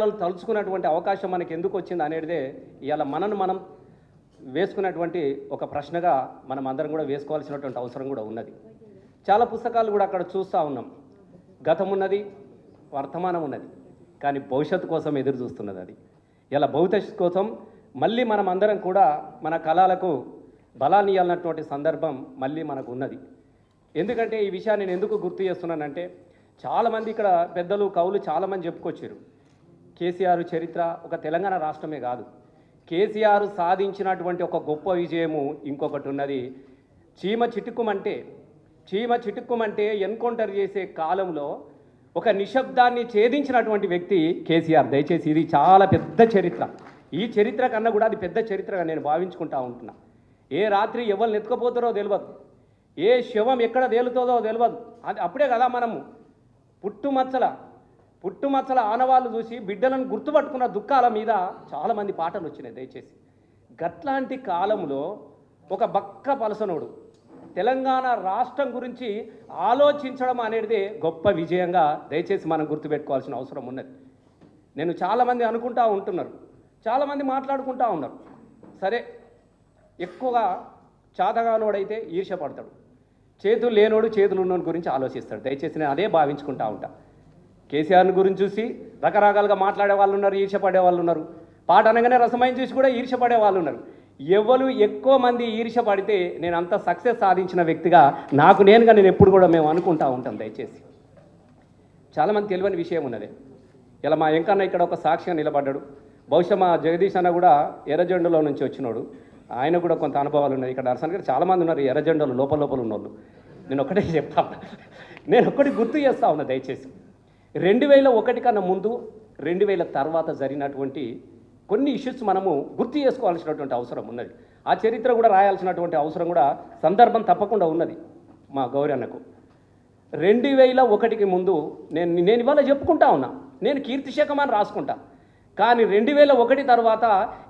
తలుచుకున్నటువంటి అవకాశం మనకి ఎందుకు వచ్చింది అనేదే ఇవాళ మనను మనం వేసుకున్నటువంటి ఒక ప్రశ్నగా మనం అందరం కూడా వేసుకోవాల్సినటువంటి అవసరం కూడా ఉన్నది. చాలా పుస్తకాలు కూడా అక్కడ చూస్తూ ఉన్నాం. గతం ఉన్నది, వర్తమానం ఉన్నది, కానీ భవిష్యత్తు కోసం ఎదురు చూస్తున్నది. అది ఇలా భవిష్యత్తు కోసం మళ్ళీ మనం అందరం కూడా మన కళలకు బలాన్ని ఇవ్వాలన్నటువంటి సందర్భం మళ్ళీ మనకు ఉన్నది. ఎందుకంటే ఈ విషయాన్ని నేను ఎందుకు గుర్తు చేస్తున్నానంటే, చాలామంది ఇక్కడ పెద్దలు కవులు చాలామంది చెప్పుకొచ్చారు. కేసీఆర్ చరిత్ర ఒక తెలంగాణ రాష్ట్రమే కాదు, కేసీఆర్ సాధించినటువంటి ఒక గొప్ప విజయము ఇంకొకటి ఉన్నది. చీమ చిటుక్కుమంటే ఎన్కౌంటర్ చేసే కాలంలో ఒక నిశ్శబ్దాన్ని ఛేదించినటువంటి వ్యక్తి కేసీఆర్. దయచేసి ఇది చాలా పెద్ద చరిత్ర. ఈ చరిత్ర కన్నా కూడా అది పెద్ద చరిత్రగా నేను భావించుకుంటా ఉంటున్నా. ఏ రాత్రి ఎవరిని ఎత్తుకపోతారో తెలియదు, ఏ శవం ఎక్కడ తేలుతుందో తెలియదు. అది అప్పుడే కదా మనము పుట్టుమచ్చల ఆనవాళ్ళు చూసి బిడ్డలను గుర్తుపట్టుకున్న దుఃఖాల మీద చాలామంది పాటలు వచ్చినాయి. దయచేసి గట్లాంటి కాలంలో ఒక బక్క పలసనోడు తెలంగాణ రాష్ట్రం గురించి ఆలోచించడం అనేది గొప్ప విజయంగా దయచేసి మనం గుర్తుపెట్టుకోవాల్సిన అవసరం ఉన్నది. నేను చాలామంది అనుకుంటా ఉంటున్నారు, చాలామంది మాట్లాడుకుంటా ఉన్నారు. సరే, ఎక్కువగా చాతగానోడైతే ఈర్ష్యపడతాడు, చేతులు లేనోడు చేతులు ఉన్నోడి గురించి ఆలోచిస్తాడు. దయచేసి నేను అదే భావించుకుంటా ఉంటా. కేసీఆర్ని గురించి చూసి రకరకాలుగా మాట్లాడే వాళ్ళు ఉన్నారు, ఈర్ష్యపడే వాళ్ళు ఉన్నారు. పాట అనగానే రసమైన చూసి కూడా ఈర్ష్యపడే వాళ్ళు ఉన్నారు. ఎవరు ఎక్కువ మంది ఈర్ష్యపడితే నేను అంత సక్సెస్ సాధించిన వ్యక్తిగా నాకు నేనుగా నేను ఎప్పుడు కూడా మేము అనుకుంటా ఉంటాం. దయచేసి చాలామంది తెలియని విషయం ఉన్నది. ఇలా మా ఎంకన్న ఇక్కడ ఒక సాక్షిగా నిలబడ్డాడు. బహుశా మా జగదీష్ అన్న కూడా ఎర్రజెండలో నుంచి వచ్చినోడు, ఆయన కూడా కొంత అనుభవాలు ఉన్నాయి. ఇక్కడ నర్సన్ గారు చాలామంది ఉన్నారు ఎర్రజెండలు లోపల ఉన్నోళ్ళు. నేను ఒకటే చెప్తాను, నేను ఒక్కటి గుర్తు చేస్తా ఉన్నా. దయచేసి 2001 కన్నా ముందు 2000 తర్వాత జరిగినటువంటి కొన్ని ఇష్యూస్ మనము గుర్తు చేసుకోవాల్సినటువంటి అవసరం ఉన్నది. ఆ చరిత్ర కూడా రాయాల్సినటువంటి అవసరం కూడా సందర్భం తప్పకుండా ఉన్నది. మా గౌరీ అన్నకు 2001కి ముందు నేను ఇవాళ చెప్పుకుంటా ఉన్నా, నేను కీర్తిశకం అని రాసుకుంటా. కానీ 2001 తర్వాత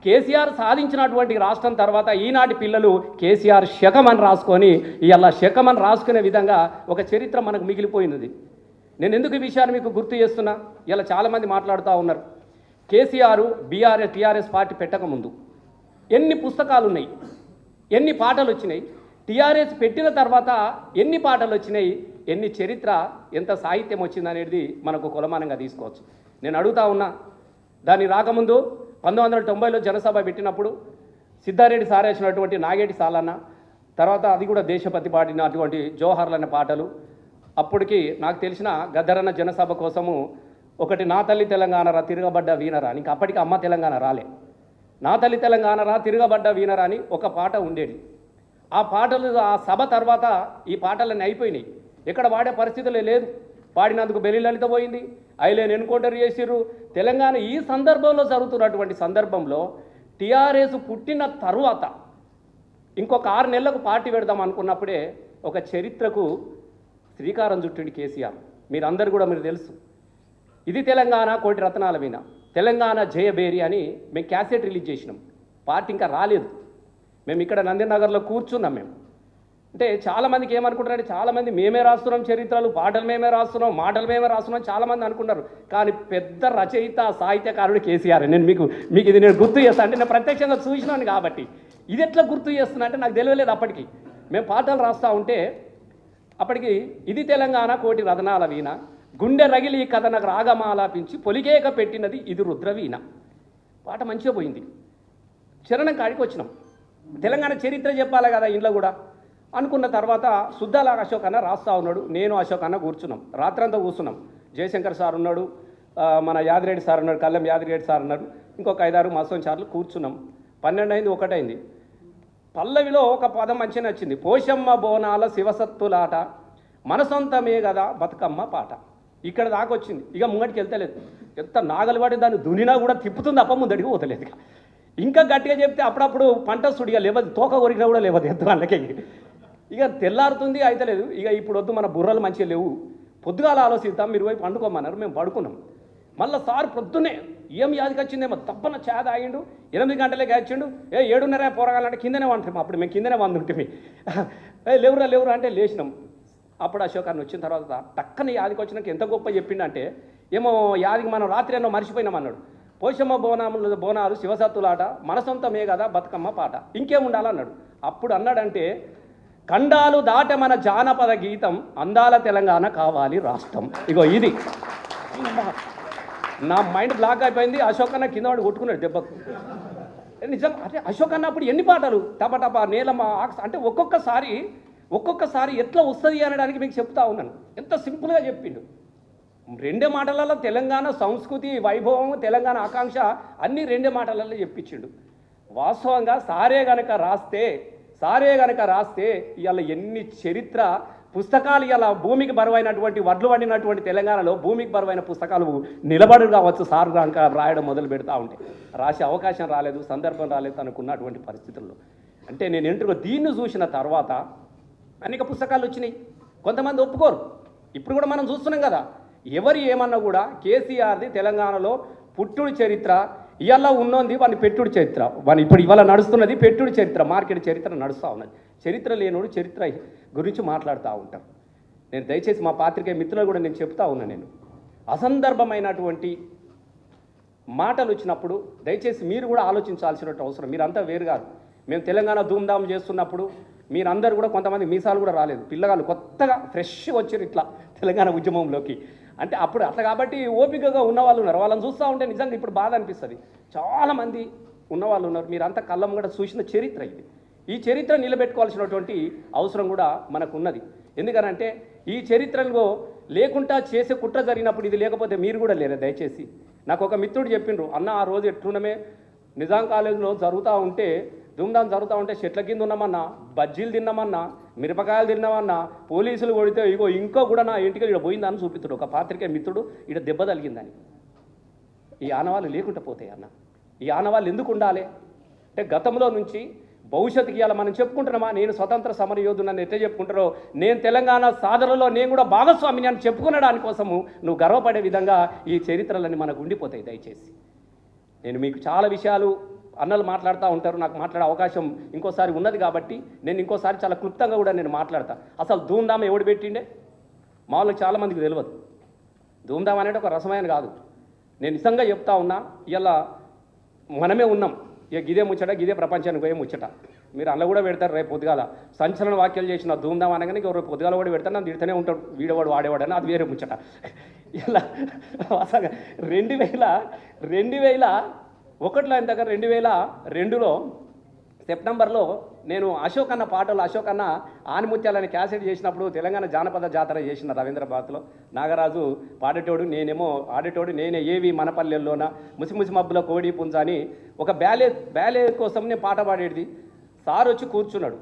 కేసీఆర్ సాధించినటువంటి రాష్ట్రం తర్వాత ఈనాటి పిల్లలు కేసీఆర్ శకం అని రాసుకొని ఇలా శకం అని రాసుకునే విధంగా ఒక చరిత్ర మనకు మిగిలిపోయినది. నేను ఎందుకు ఈ విషయాన్ని మీకు గుర్తు చేస్తున్నా, ఇలా చాలామంది మాట్లాడుతూ ఉన్నారు. కేసీఆర్ టీఆర్ఎస్ పార్టీ పెట్టకముందు ఎన్ని పుస్తకాలు ఉన్నాయి, ఎన్ని పాటలు వచ్చినాయి, టీఆర్ఎస్ పెట్టిన తర్వాత ఎన్ని పాటలు వచ్చినాయి, ఎన్ని చరిత్ర, ఎంత సాహిత్యం వచ్చిందనేది మనకు కొలమానంగా తీసుకోవచ్చు. నేను అడుగుతా ఉన్నా, దాన్ని రాకముందు 1990లో జనసభ పెట్టినప్పుడు సిద్ధారెడ్డి సారేసినటువంటి నాగేటి సాలన్న, తర్వాత అది కూడా దేశపతి పాడినటువంటి జోహర్లు అనే పాటలు. అప్పటికి నాకు తెలిసిన గద్దరన్న జనసభ కోసము ఒకటి నా తల్లి తెలంగాణ రా తిరగబడ్డ వీనరా అని, ఇంకా అప్పటికి అమ్మ తెలంగాణ రాలే, నా తల్లి తెలంగాణ రా తిరగబడ్డ వీనరా అని ఒక పాట ఉండేది. ఆ పాటలు ఆ సభ తర్వాత ఈ పాటలన్నీ అయిపోయినాయి, ఎక్కడ వాడే పరిస్థితులే లేదు. పాడినందుకు బెల్లి లలిత పోయింది, ఐలేని ఎన్కౌంటర్ చేసిర్రు. తెలంగాణ ఈ సందర్భంలో జరుగుతున్నటువంటి సందర్భంలో టీఆర్ఎస్ పుట్టిన తరువాత ఇంకొక 6 నెలలకు పార్టీ పెడదాం అనుకున్నప్పుడే ఒక చరిత్రకు శ్రీకారం చుట్టిండి కేసీఆర్. మీరందరూ కూడా మీరు తెలుసు, ఇది తెలంగాణ కోటి రత్నాల మీద తెలంగాణ జయబేరి అని మేము క్యాసెట్ రిలీజ్ చేసినాం. పార్టీ ఇంకా రాలేదు. మేము ఇక్కడ నందినగర్లో కూర్చున్నాం. మేము అంటే చాలామందికి ఏమనుకుంటారంటే, చాలామంది మేమే రాస్తున్నాం చరిత్రలు, పాటలు మేమే రాస్తున్నాం, మాటలు మేమే రాస్తున్నాం చాలామంది అనుకున్నారు. కానీ పెద్ద రచయిత సాహిత్యకారుడు కేసీఆర్. నేను మీకు ఇది నేను గుర్తు చేస్తాను, అంటే నేను ప్రత్యక్షంగా చూసినాను కాబట్టి. ఇది ఎట్లా గుర్తు చేస్తున్నా అంటే నాకు తెలియలేదు. అప్పటికి మేము పాటలు రాస్తూ ఉంటే అప్పటికి ఇది తెలంగాణ కోటి రతనాల వీణ, గుండె రగిలి కథనకు రాగమాలాపించి పొలికేక పెట్టినది ఇది రుద్రవీణ. పాట మంచిగా పోయింది. చరణం కాడికి వచ్చినాం. తెలంగాణ చరిత్ర చెప్పాలి కదా ఇంట్లో కూడా అనుకున్న తర్వాత సుద్దాల అశోక్ అన్న రాస్తా ఉన్నాడు, నేను అశోక్ అన్న కూర్చున్నాం. రాత్రంతా కూర్చున్నాం. జయశంకర్ సార్ ఉన్నాడు, మన యాదిరెడ్డి సార్ ఉన్నాడు, కళ్ళం యాదిరెడ్డి సార్ ఉన్నారు, ఇంకొక 5-6 మాసం సార్లు కూర్చున్నాం. 12 అయింది, 1 అయింది. పల్లవిలో ఒక పదం మంచిగా నచ్చింది, పోషమ్మ బోనాల శివసత్తులాట మనసొంతమే కదా బతుకమ్మ పాట. ఇక్కడ దాకా వచ్చింది. ఇక ముంగటికి వెళ్తలేదు. ఎంత నాగలు పడి దాన్ని దునినా కూడా తిప్పుతుంది అప్ప, ముందడికి పోతలేదు. ఇంకా గట్టిగా చెప్తే అప్పుడప్పుడు పంట సుడిగా లేవదు, తోక కొరికినా కూడా లేవదు ఎంత వాళ్ళకి. ఇక తెల్లారుతుంది, అయితలేదు. ఇక ఇప్పుడు వద్దు, మన బుర్రలు మంచిగా లేవు, పొద్దుగాల ఆలోచిద్దాం, మీరు పోయి పండుకోమన్నారు. మేము పడుకున్నాం. మళ్ళీ సార్ పొద్దున్నే ఏం యాదికి వచ్చిందేమో తప్పన చేద ఆగిండు. 8 గంటలే వచ్చిండు. 7:30 పోరగాలంటే కిందనే వంటాం. అప్పుడు మేము కిందనే వండుంటే లేవురా అంటే లేచినాం. అప్పుడు అశోక్ అన్న వచ్చిన తర్వాత టక్కన యాదికి వచ్చినాక ఎంత గొప్ప చెప్పిండంటే, ఏమో యాదికి మనం రాత్రి ఎన్నో మర్చిపోయినాం అన్నాడు. పోషమ్మ బోనాలు శివసత్తులాట, మన సొంతమే కదా బతుకమ్మ పాట, ఇంకేముండాలన్నాడు. అప్పుడు అన్నాడంటే, ఖండాలు దాట మన జానపద గీతం, అందాల తెలంగాణ కావాలి రాష్ట్రం. ఇగో ఇది నా మైండ్ బ్లాక్ అయిపోయింది. అశోక్ అన్న కింద వాడు కొట్టుకున్నాడు దెబ్బకు. నిజం అంటే అశోక్ అన్న అప్పుడు ఎన్ని పాటలు టపటపా నేలమ్మ అంటే ఒక్కొక్కసారి ఎట్లా వస్తుంది అనడానికి మీకు చెప్తా ఉన్నాను. ఎంత సింపుల్గా చెప్పిండు. రెండే మాటలలో తెలంగాణ సంస్కృతి వైభవం, తెలంగాణ ఆకాంక్ష అన్నీ రెండే మాటలలో చెప్పించిండు. వాస్తవంగా సారే గనక రాస్తే ఇవాళ ఎన్ని చరిత్ర పుస్తకాలు ఇలా భూమికి బరువైనటువంటి వడ్లు వండినటువంటి తెలంగాణలో భూమికి బరువైన పుస్తకాలు నిలబడు కావచ్చు. సార్ కనుక రాయడం మొదలు పెడతా ఉంటే రాసే అవకాశం రాలేదు, సందర్భం రాలేదు అనుకున్నటువంటి పరిస్థితుల్లో. అంటే నేను ఎంట్రుగా దీన్ని చూసిన తర్వాత అనేక పుస్తకాలు వచ్చినాయి. కొంతమంది ఒప్పుకోరు. ఇప్పుడు కూడా మనం చూస్తున్నాం కదా, ఎవరు ఏమన్నా కూడా కేసీఆర్ది తెలంగాణలో పుట్టుడు చరిత్ర, ఇవాళ ఉన్నది వాని పెట్టుడు చరిత్ర, వాని ఇప్పుడు ఇవాళ నడుస్తున్నది పెట్టుడు చరిత్ర, మార్కెట్ చరిత్ర నడుస్తూ ఉన్నది. చరిత్ర లేనోడు చరిత్ర గురించి మాట్లాడుతూ ఉంటారు. నేను దయచేసి మా పాత్రికేయ మిత్రులు కూడా నేను చెప్తా ఉన్నా, నేను అసందర్భమైనటువంటి మాటలు వచ్చినప్పుడు దయచేసి మీరు కూడా ఆలోచించాల్సిన అవసరం. మీరంతా వేరు కాదు. మేము తెలంగాణ ధూమ్ధామ్ చేస్తున్నప్పుడు మీరందరూ కూడా కొంతమంది మీసాలు కూడా రాలేదు, పిల్లగాళ్ళు కొత్తగా ఫ్రెష్గా వచ్చారు ఇట్లా తెలంగాణ ఉద్యమంలోకి. అంటే అప్పుడు అట్లా కాబట్టి ఓపికగా ఉన్నవాళ్ళు ఉన్నారు. వాళ్ళని చూస్తూ ఉంటే నిజంగా ఇప్పుడు బాధ అనిపిస్తుంది. చాలామంది ఉన్నవాళ్ళు ఉన్నారు. మీరంతా కళ్ళం కూడా చూసిన చరిత్ర ఇది. ఈ చరిత్ర నిలబెట్టుకోవాల్సినటువంటి అవసరం కూడా మనకు ఉన్నది. ఎందుకనంటే ఈ చరిత్రలో లేకుండా చేసే కుట్ర జరిగినప్పుడు ఇది లేకపోతే మీరు కూడా లేరు. దయచేసి నాకు ఒక మిత్రుడు చెప్పిండ్రు, అన్న ఆ రోజు ఎట్లున్నమే నిజాం కాలేజీలో జరుగుతూ ఉంటే ధూమ్ధాం జరుగుతూ ఉంటే చెట్ల కింద ఉన్నామన్నా, బజ్జీలు తిన్నామన్నా, మిరపకాయలు తిన్నామన్నా, పోలీసులు కొడితే ఇగో ఇంకో కూడా నా ఇంటికి ఇక్కడ పోయిందని చూపిస్తాడు ఒక పాత్రికేయ మిత్రుడు. ఇక్కడ దెబ్బ తగిలిందని. ఈ ఆనవాళ్ళు లేకుండా పోతాయి అన్న. ఈ ఆనవాళ్ళు ఎందుకు ఉండాలి అంటే గతంలో నుంచి భవిష్యత్తుకి ఇలా మనం చెప్పుకుంటున్నామా, నేను స్వతంత్ర సమర యోధునని ఎట్లా చెప్పుకుంటారో నేను తెలంగాణ సాధనలో నేను కూడా భాగస్వామిని అని చెప్పుకునే దానికోసము నువ్వు గర్వపడే విధంగా ఈ చరిత్రలన్నీ మనకు ఉండిపోతాయి. దయచేసి నేను మీకు చాలా విషయాలు అన్నలు మాట్లాడుతూ ఉంటారు, నాకు మాట్లాడే అవకాశం ఇంకోసారి ఉన్నది కాబట్టి నేను ఇంకోసారి చాలా క్లుప్తంగా కూడా నేను మాట్లాడతా. అసలు ధూమ్ధామ్ ఎవడు పెట్టిండే మామూలుగా చాలామందికి తెలియదు. ధూమ్ధామ్ అనేది ఒక రసమైన కాదు. నేను నిజంగా చెప్తా ఉన్నా, ఇలా మనమే ఉన్నాం. ఇక గిదే ముచ్చట, గిదే ప్రపంచానికి పోయే ముచ్చట. మీరు అలా కూడా పెడతారు. రేపు పొద్దుగాల సంచలన వ్యాఖ్యలు చేసిన ధూమ్ధామ్ అనగానే రేపు పొద్దుగాల కూడా పెడతాను, నన్ను తిడుతూనే ఉంటాడు వీడవాడు వాడేవాడు అని, అది వేరే ముచ్చట. ఇలా అసలు 2001లో ఆయన దగ్గర 2002లో సెప్టెంబర్లో నేను అశోక్ అన్న పాటలు, అశోక్ అన్న ఆనిముత్యాలని క్యాసెట్ చేసినప్పుడు తెలంగాణ జానపద జాతర చేసిన రవీంద్రబాద్లో నాగరాజు పాడేటోడు, నేనేమో ఆడేటోడు, నేనే ఏవి మన పల్లెల్లోన ముసిముసి మబ్బుల కోడి పుంజ అని ఒక బ్యాలే కోసం నేను పాట పాడేది. సార్ వచ్చి కూర్చున్నాడు.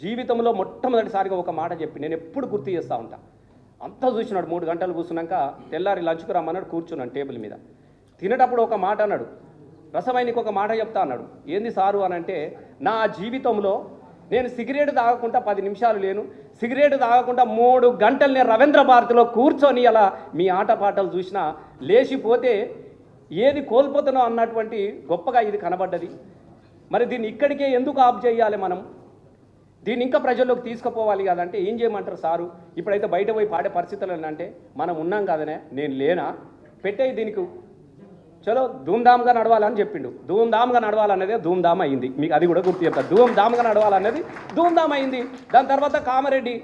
జీవితంలో మొట్టమొదటిసారిగా ఒక మాట చెప్పి నేను ఎప్పుడు గుర్తు చేస్తూ ఉంటా. అంతా చూసినాడు. 3 గంటలు కూర్చున్నాక తెల్లారి లంచ్కు రమ్మన్నాడు. కూర్చున్నాను టేబుల్ మీద. తినేటప్పుడు ఒక మాట అన్నాడు, రసమైనకి ఒక మాట చెప్తా అన్నాడు. ఏంది సారు అని అంటే, నా జీవితంలో నేను సిగరెట్ తాగకుండా 10 నిమిషాలు లేను, సిగరెట్ తాగకుండా 3 గంటలు నేను రవీంద్ర భారతిలో కూర్చొని అలా మీ ఆటపాటలు చూసినా లేచిపోతే ఏది కోల్పోతున్నావు అన్నటువంటి గొప్పగా ఇది కనబడ్డది. మరి దీన్ని ఇక్కడికే ఎందుకు ఆఫ్ చేయాలి, మనం దీన్ని ఇంకా ప్రజల్లోకి తీసుకుపోవాలి కదంటే ఏం చేయమంటారు సారు? ఇప్పుడైతే బయట పోయి పాడే పరిస్థితులు అంటే మనం ఉన్నాం కదనే, నేను లేనా, పెట్టేయి దీనికి, చలో ధూమ్ధామ్గా నడవాలని చెప్పిండు. ధూమ్ధామ్గా నడవాలన్నదే ధూమ్ధామ్ అయింది. మీకు అది కూడా గుర్తు చెప్తారు. ధూమ్ధామ్గా నడవాలన్నది ధూమ్ధామ్ అయింది. దాని తర్వాత కామారెడ్డి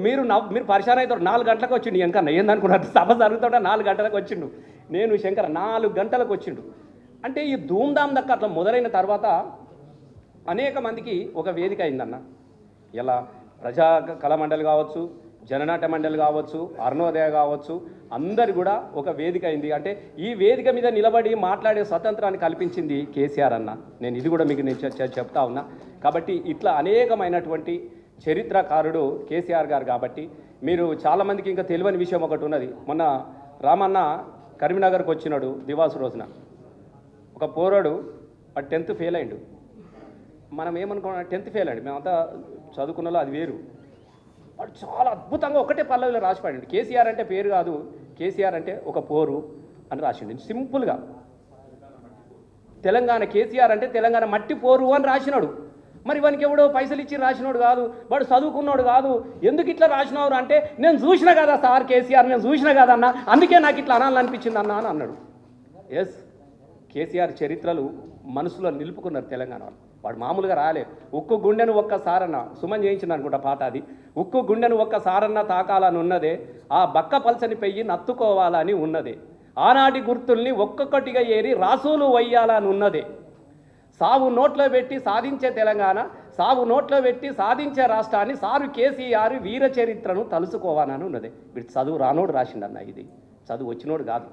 మీరు పరిశాన్ అవుతారు. 4 గంటలకు వచ్చిండు. ఎంకన్నా ఏందనుకున్నారు, సభ జరుగుతుంటే 4 గంటలకు వచ్చిండు. నేను శంకర్ 4 గంటలకు వచ్చిండు. అంటే ఈ ధూమ్ధామ్ దక్క అట్లా మొదలైన తర్వాత అనేక మందికి ఒక వేదిక అయిందన్న. ఇలా ప్రజా కళామండలి కావచ్చు, జననాట్య మండలి కావచ్చు, అరుణోదయ కావచ్చు, అందరు కూడా ఒక వేదిక అయింది. అంటే ఈ వేదిక మీద నిలబడి మాట్లాడే స్వతంత్రాన్ని కల్పించింది కేసీఆర్ అన్న. నేను ఇది కూడా మీకు చెప్తా ఉన్నా. కాబట్టి ఇట్లా అనేకమైనటువంటి చరిత్రకారుడు కేసీఆర్ గారు. కాబట్టి మీరు చాలామందికి ఇంకా తెలియని విషయం ఒకటి ఉన్నది. మొన్న రామన్న కరీంనగర్కి వచ్చినాడు దివాసు రోజున. ఒక పోరాడు 10th ఫెయిల్ అయిండు. మనం ఏమనుకున్నాం, 10th ఫెయిల్ అండి, మేమంతా చదువుకున్నలో అది వేరు. వాడు చాలా అద్భుతంగా ఒకటే పల్లవిలో రాసిపాడండి. కేసీఆర్ అంటే పేరు కాదు, కేసీఆర్ అంటే ఒక పోరు అని రాసిండు. సింపుల్గా తెలంగాణ కేసీఆర్ అంటే తెలంగాణ మట్టి పోరు అని రాసినాడు. మరి వానికి ఎవడో పైసలు ఇచ్చి రాసినోడు కాదు, వాడు చదువుకున్నాడు కాదు, ఎందుకు ఇట్లా రాసినవారు అంటే నేను చూసిన కదా సార్ కేసీఆర్, నేను చూసిన కదా అన్న, అందుకే నాకు ఇట్లా అనాలనిపించింది అన్న అని అన్నాడు. ఎస్, కేసీఆర్ చరిత్రలు మనసులో నిలుపుకున్నారు తెలంగాణ వాళ్ళు. వాడు మామూలుగా రాలే. ఉక్కు గుండెను ఒక్కసారన్న సుమన్ చేయించింది అనుకుంటా పాట అది. ఉక్కు గుండెను ఒక్కసారన్న తాకాలని ఉన్నదే, ఆ బక్క పల్సని పెయ్యి నత్తుకోవాలని ఉన్నదే, ఆనాటి గుర్తుల్ని ఒక్కొక్కటిగా ఏరి రాసులు వయ్యాలని ఉన్నదే, సావు నోట్లో పెట్టి సాధించే తెలంగాణ, సావు నోట్లో పెట్టి సాధించే రాష్ట్రాన్ని సారు కేసీఆర్ వీర చరిత్రను తలుసుకోవాలని ఉన్నదే. వీడు చదువు రానోడు రాసిండన్న, ఇది చదువు వచ్చినోడు కాదు.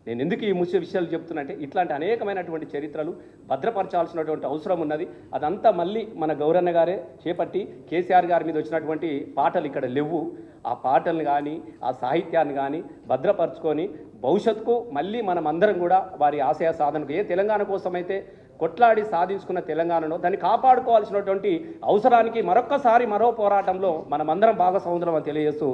నేను ఎందుకు ఈ ముఖ్య విషయాలు చెప్తున్నంటే ఇట్లాంటి అనేకమైనటువంటి చరిత్రలు భద్రపరచాల్సినటువంటి అవసరం ఉన్నది. అదంతా మళ్ళీ మన గౌరన్న గారే చేపట్టి కేసీఆర్ గారి మీద వచ్చినటువంటి పాటలు ఇక్కడ లేవు. ఆ పాటలను కానీ ఆ సాహిత్యాన్ని కానీ భద్రపరచుకొని భవిష్యత్తుకు మళ్ళీ మనం అందరం కూడా వారి ఆశయ సాధనకు, ఏ తెలంగాణ కోసమైతే కొట్లాడి సాధించుకున్న తెలంగాణలో దాన్ని కాపాడుకోవాల్సినటువంటి అవసరానికి మరొక్కసారి మరో పోరాటంలో మనమందరం భాగస్వాములం అని తెలియజేస్తూ